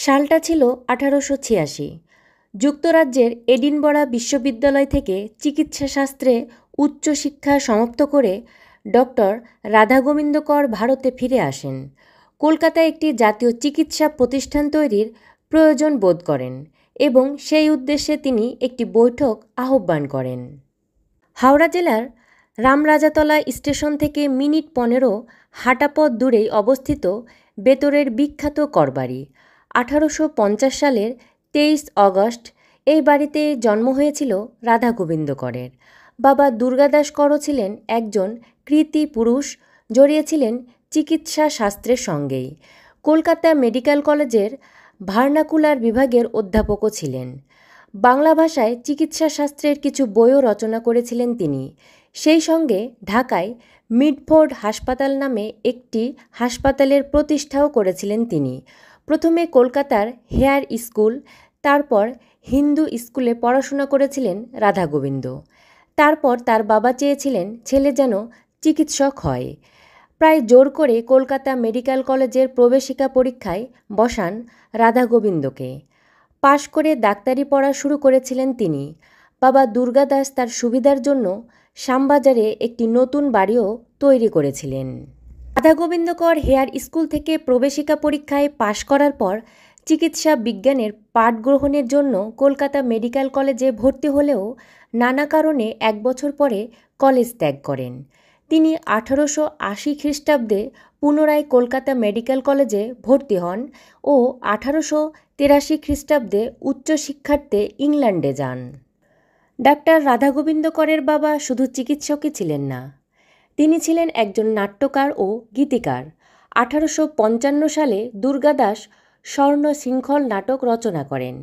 সালটা ছিল 1886। যুক্তরাজ্যের এডিনবরা বিশ্ববিদ্যালয় থেকে চিকিৎসাশাস্ত্রে উচ্চশিক্ষা সমাপ্ত করে ডক্টর রাধাগোবিন্দ কর ভারতে ফিরে আসেন। কলকাতায় একটি জাতীয় চিকিৎসা প্রতিষ্ঠান তৈরির প্রয়োজন বোধ করেন এবং সেই উদ্দেশ্যে তিনি একটি বৈঠক আহ্বান করেন। হাওড়া জেলার রামরাজাতলা স্টেশন থেকে মিনিট 15 হাঁটাপথ দূরেই অবস্থিত বেতরের বিখ্যাত করবাড়ি। 1850 সালের 23 অগস্ট এই বাড়িতে জন্ম হয়েছিল রাধা গোবিন্দ করের। বাবা দুর্গাদাস করও ছিলেন একজন কৃতী পুরুষ, জড়িয়েছিলেন চিকিৎসা শাস্ত্রের সঙ্গেই। কলকাতা মেডিকেল কলেজের ভার্নাকুলার বিভাগের অধ্যাপকও ছিলেন। বাংলা ভাষায় চিকিৎসা শাস্ত্রের কিছু বইও রচনা করেছিলেন তিনি। সেই সঙ্গে ঢাকায় মিডফোর্ড হাসপাতাল নামে একটি হাসপাতালের প্রতিষ্ঠাও করেছিলেন তিনি। প্রথমে কলকাতার হেয়ার স্কুল, তারপর হিন্দু স্কুলে পড়াশোনা করেছিলেন রাধা গোবিন্দ। তারপর তার বাবা চেয়েছিলেন ছেলে যেন চিকিৎসক হয়। প্রায় জোর করে কলকাতা মেডিকেল কলেজের প্রবেশিকা পরীক্ষায় বসান রাধা গোবিন্দকে। পাশ করে ডাক্তারি পড়া শুরু করেছিলেন তিনি। বাবা দুর্গাদাস তার সুবিধার জন্য শ্যামবাজারে একটি নতুন বাড়িও তৈরি করেছিলেন। রাধা গোবিন্দ কর হেয়ার স্কুল থেকে প্রবেশিকা পরীক্ষায় পাশ করার পর চিকিৎসা বিজ্ঞানের পাঠ গ্রহণের জন্য কলকাতা মেডিকেল কলেজে ভর্তি হলেও নানা কারণে 1 বছর পরে কলেজ ত্যাগ করেন। তিনি 1880 খ্রিস্টাব্দে পুনরায় কলকাতা মেডিকেল কলেজে ভর্তি হন ও 1883 খ্রিস্টাব্দে উচ্চশিক্ষার্থে ইংল্যান্ডে যান। ডাক্তার রাধা গোবিন্দ করের বাবা শুধু চিকিৎসকই ছিলেন না, তিনি ছিলেন একজন নাট্যকার ও গীতিকার। 1855 সালে দুর্গাদাস স্বর্ণ শৃঙ্খল নাটক রচনা করেন।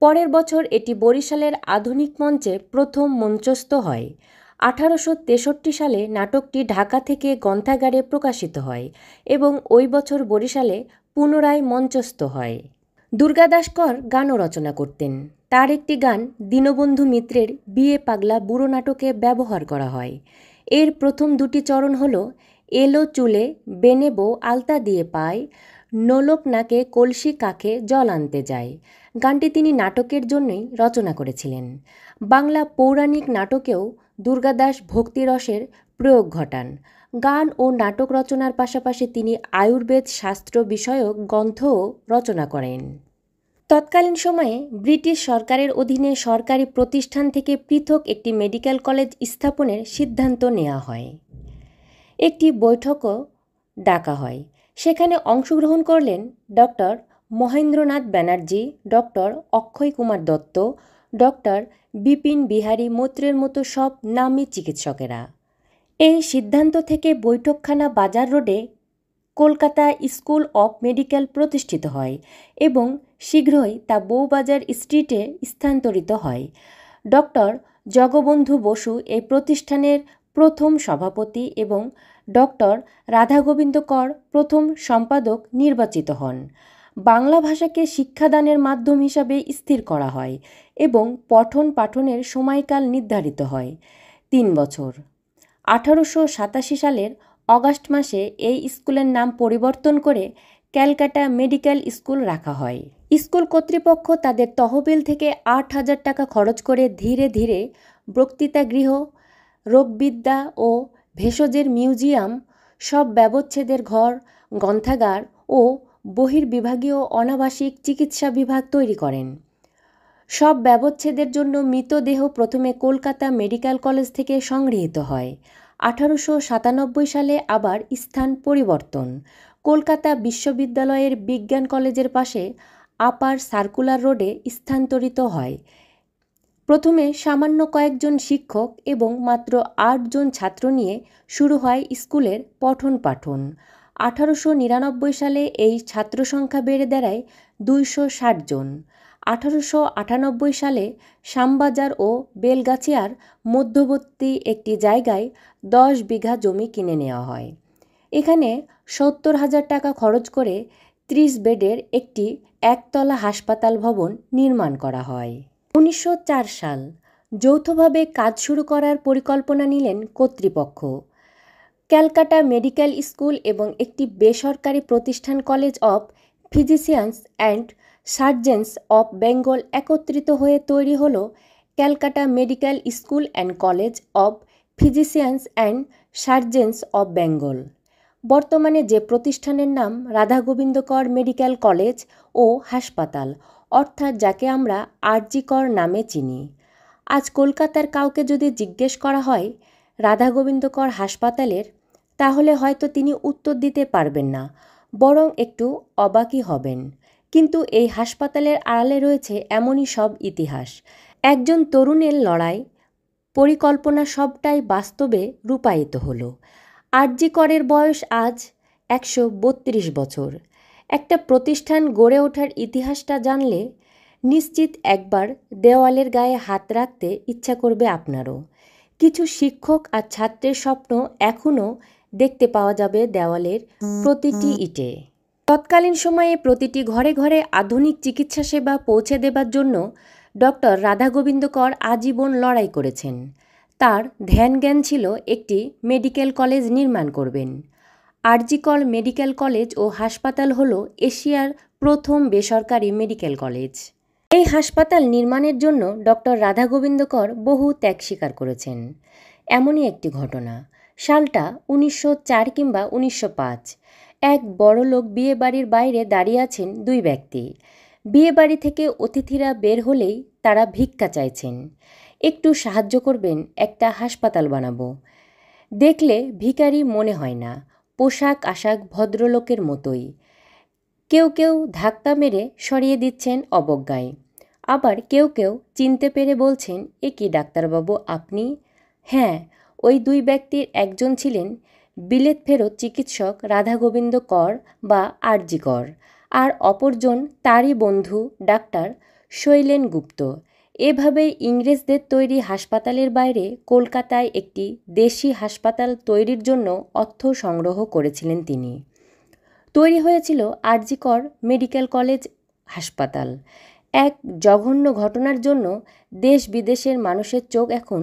পরের বছর এটি বরিশালের আধুনিক মঞ্চে প্রথম মঞ্চস্থ হয়। 1863 সালে নাটকটি ঢাকা থেকে গ্রন্থাগারে প্রকাশিত হয় এবং ওই বছর বরিশালে পুনরায় মঞ্চস্থ হয়। দুর্গাদাস কর গানও রচনা করতেন। তার একটি গান দীনবন্ধু মিত্রের বিয়ে পাগলা বুড়ো নাটকে ব্যবহার করা হয়। এর প্রথম 2টি চরণ হল এলো চুলে বেনে বউ আলতা দিয়ে পায়, নোলক নাকে কলসি কাকে জল আনতে যায়। গানটি তিনি নাটকের জন্যই রচনা করেছিলেন। বাংলা পৌরাণিক নাটকেও দুর্গাদাস ভক্তিরসের প্রয়োগ ঘটান। গান ও নাটক রচনার পাশাপাশি তিনি আয়ুর্বেদ শাস্ত্র বিষয়ক গ্রন্থও রচনা করেন। তৎকালীন সময়ে ব্রিটিশ সরকারের অধীনে সরকারি প্রতিষ্ঠান থেকে পৃথক একটি মেডিকেল কলেজ স্থাপনের সিদ্ধান্ত নেওয়া হয়। একটি বৈঠকও ডাকা হয়। সেখানে অংশগ্রহণ করলেন doctor Mahendranath Banerjee, doctor Akshay Kumar Dutta, doctor Bipin Bihari মৈত্রের মতো সব নামী চিকিৎসকেরা। এই সিদ্ধান্ত থেকে বৈঠকখানা বাজার রোডে কলকাতা স্কুল অফ মেডিকেল প্রতিষ্ঠিত হয় এবং শীঘ্রই তা বউবাজার স্ট্রিটে স্থানান্তরিত হয়। ডক্টর জগবন্ধু বসু এই প্রতিষ্ঠানের প্রথম সভাপতি এবং ডক্টর রাধা গোবিন্দ কর প্রথম সম্পাদক নির্বাচিত হন। বাংলা ভাষাকে শিক্ষাদানের মাধ্যম হিসাবে স্থির করা হয় এবং পঠন পাঠনের সময়কাল নির্ধারিত হয় 3 বছর। 1887 সালের অগাস্ট মাসে এই স্কুলের নাম পরিবর্তন করে ক্যালকাটা মেডিকেল স্কুল রাখা হয়। স্কুল কর্তৃপক্ষ তাদের তহবিল থেকে 8,000 টাকা খরচ করে ধীরে ধীরে বক্তৃতাগৃহ, রোগবিদ্যা ও ভেষজের মিউজিয়াম, সব ব্যবচ্ছেদের ঘর, গ্রন্থাগার ও বহির্বিভাগীয় অনাবাসিক চিকিৎসা বিভাগ তৈরি করেন। সব ব্যবচ্ছেদের জন্য মৃতদেহ প্রথমে কলকাতা মেডিকেল কলেজ থেকে সংগৃহীত হয়। 1897 সালে আবার স্থান পরিবর্তন। কলকাতা বিশ্ববিদ্যালয়ের বিজ্ঞান কলেজের পাশে আপার সার্কুলার রোডে স্থানান্তরিত হয়। প্রথমে সামান্য কয়েকজন শিক্ষক এবং মাত্র 8 জন ছাত্র নিয়ে শুরু হয় স্কুলের পঠন পাঠন। 1899 সালে এই ছাত্র সংখ্যা বেড়ে দাঁড়ায় 260 জন। 1898 সালে শ্যামবাজার ও বেলগাছিয়ার মধ্যবর্তী একটি জায়গায় 10 বিঘা জমি কিনে নেওয়া হয়। এখানে 70,000 টাকা খরচ করে 30 বেডের একটি একতলা হাসপাতাল ভবন নির্মাণ করা হয়। 1904 সাল যৌথভাবে কাজ শুরু করার পরিকল্পনা নিলেন কর্তৃপক্ষ। ক্যালকাটা মেডিকেল স্কুল এবং একটি বেসরকারি প্রতিষ্ঠান college of physicians and surgeons of Bengal একত্রিত হয়ে তৈরি হলো Calcutta medical school and college of physicians and surgeons of Bengal. বর্তমানে যে প্রতিষ্ঠানের নাম রাধা গোবিন্দ কর মেডিকেল কলেজ ও হাসপাতাল, অর্থাৎ যাকে আমরা আরজি কর নামে চিনি। আজ কলকাতার কাউকে যদি জিজ্ঞেস করা হয় রাধা গোবিন্দ কর হাসপাতালের, তাহলে হয়তো তিনি উত্তর দিতে পারবেন না, বরং একটু অবাকই হবেন। কিন্তু এই হাসপাতালের আড়ালে রয়েছে এমনই সব ইতিহাস। একজন তরুণের লড়াই, পরিকল্পনা সবটাই বাস্তবে রূপায়িত হলো। আরজি করের বয়স আজ 132 বছর। একটা প্রতিষ্ঠান গড়ে ওঠার ইতিহাসটা জানলে নিশ্চিত একবার দেওয়ালের গায়ে হাত রাখতে ইচ্ছা করবে আপনারও। কিছু শিক্ষক আর ছাত্রের স্বপ্ন এখনও দেখতে পাওয়া যাবে দেওয়ালের প্রতিটি ইটে। তৎকালীন সময়ে প্রতিটি ঘরে ঘরে আধুনিক চিকিৎসা সেবা পৌঁছে দেবার জন্য ডক্টর রাধা গোবিন্দ কর আজীবন লড়াই করেছেন। তার ধ্যান জ্ঞান ছিল একটি মেডিকেল কলেজ নির্মাণ করবেন। আরজি কর মেডিকেল কলেজ ও হাসপাতাল হল এশিয়ার প্রথম বেসরকারি মেডিকেল কলেজ। এই হাসপাতাল নির্মাণের জন্য ডক্টর রাধা গোবিন্দ কর বহু ত্যাগ স্বীকার করেছেন। এমনই একটি ঘটনা, সালটা 1904 কিংবা 1905। এক বড়লোক বিয়ে বাড়ির বাইরে দাঁড়িয়ে আছেন দুই ব্যক্তি। বিয়ে বাড়ি থেকে অতিথিরা বের হলেই তারা ভিক্ষা চাইছেন, একটু সাহায্য করবেন, একটা হাসপাতাল বানাবো। দেখলে ভিখারি মনে হয় না, পোশাক আশাক ভদ্রলোকের মতোই। কেউ কেউ ধাক্কা মেরে সরিয়ে দিচ্ছেন অবজ্ঞায়, আবার কেউ কেউ চিনতে পেরে বলছেন, এ কি ডাক্তারবাবু আপনি? হ্যাঁ, ওই দুই ব্যক্তির একজন ছিলেন বিলেত ফেরত চিকিৎসক রাধা গোবিন্দ কর বা আরজি কর, আর অপরজন তারই বন্ধু ডাক্তার শৈলেন গুপ্ত। এভাবেই ইংরেজদের তৈরি হাসপাতালের বাইরে কলকাতায় একটি দেশি হাসপাতাল তৈরির জন্য অর্থ সংগ্রহ করেছিলেন তিনি। তৈরি হয়েছিল আরজি কর মেডিকেল কলেজ হাসপাতাল। এক জঘন্য ঘটনার জন্য দেশ বিদেশের মানুষের চোখ এখন